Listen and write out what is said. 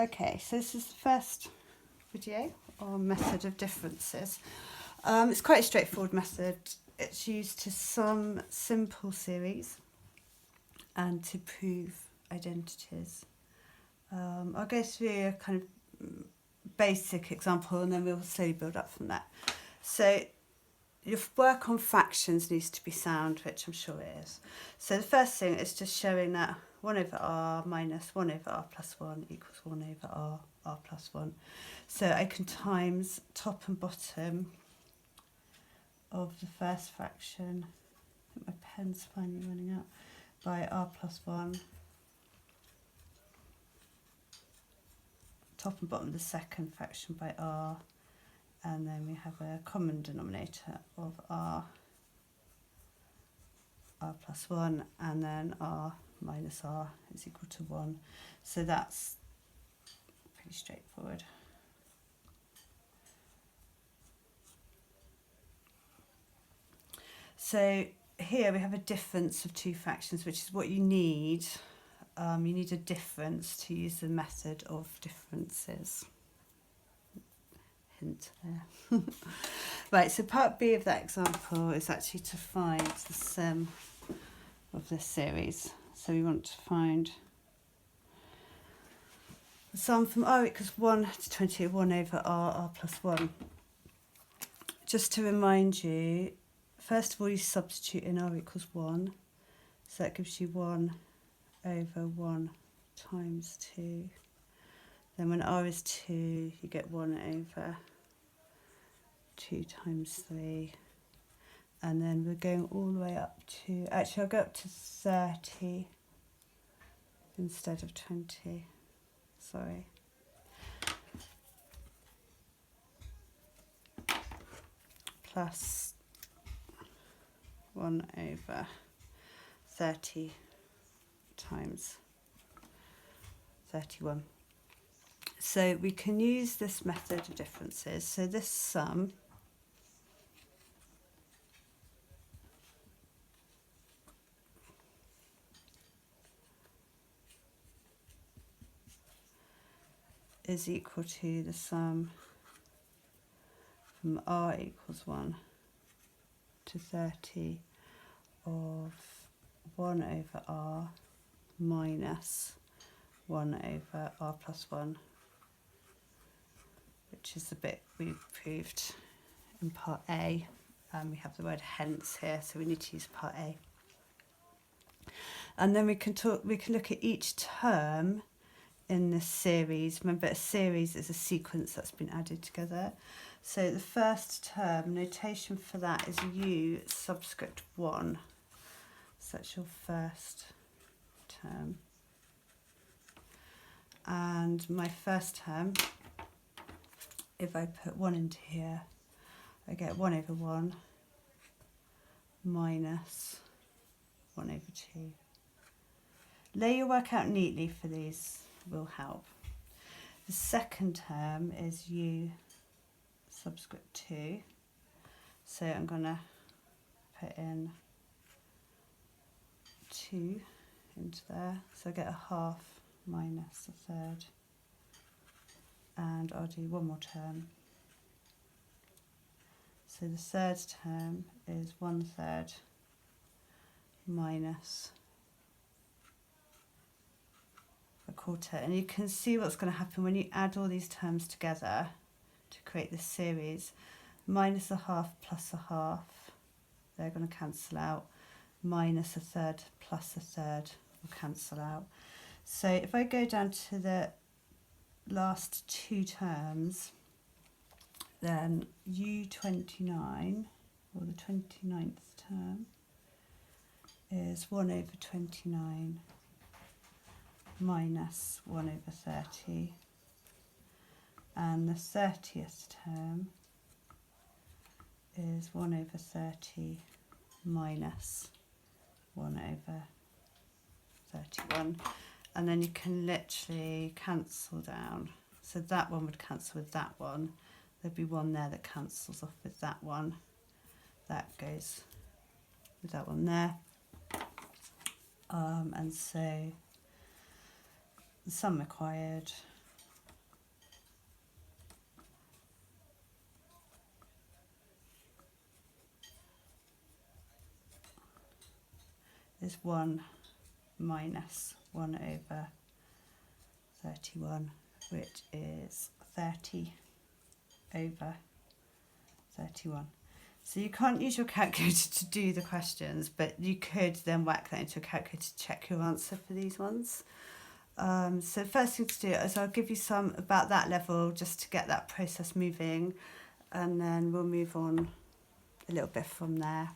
Okay, so this is the first video on method of differences. It's quite a straightforward method. It's used to sum simple series and to prove identities. I'll go through a kind of basic example and then we'll slowly build up from that. So your work on fractions needs to be sound, which I'm sure it is. So the first thing is just showing that 1 over r minus 1 over r plus 1 equals 1 over r plus 1. So I can times top and bottom of the first fraction, I think my pen's finally running out, by r plus 1, top and bottom of the second fraction by r, and then we have a common denominator of r plus 1, and then r minus r is equal to 1. So that's pretty straightforward. So here we have a difference of two fractions, which is what you need. You need a difference to use the method of differences. Hint there. Right, so part B of that example is actually to find the sum of this series. So we want to find the sum from r equals 1 to 20, 1 over r plus 1. Just to remind you, first of all you substitute in r equals 1, so that gives you 1 over 1 times 2. Then when r is 2, you get 1 over 2 times 3. And then we're going all the way up to, actually I'll go up to 30 instead of 20, sorry. Plus 1 over 30 times 31. So we can use this method of differences. So this sum is equal to the sum from r equals 1 to 30 of 1 over r minus 1 over r plus 1, which is the bit we proved in part A. We have the word hence here, so we need to use part A. And then we can look at each term in this series. Remember, a series is a sequence that's been added together. So the first term, notation for that is u subscript 1. So that's your first term. And my first term, if I put 1 into here, I get 1 over 1 minus 1 over 2. Lay your work out neatly for these will help. The second term is u subscript 2. So I'm going to put in 2 into there. So I get a half minus a third. And I'll do one more term. So the third term is 1/3 minus a quarter. And you can see what's going to happen when you add all these terms together to create this series. Minus a half plus a half, they're going to cancel out. Minus a third plus a third will cancel out. So if I go down to the last two terms, then u29, or the 29th term, is 1 over 29 minus 1 over 30, and the 30th term is 1 over 30 minus 1 over 31. And then you can literally cancel down. So that one would cancel with that one. There'd be one there that cancels off with that one. That goes with that one there. And so the sum required is 1 minus 1 over 31, which is 30 over 31. So you can't use your calculator to do the questions, but you could then whack that into a calculator to check your answer for these ones. So first thing to do is I'll give you some about that level just to get that process moving, and then we'll move on a little bit from there.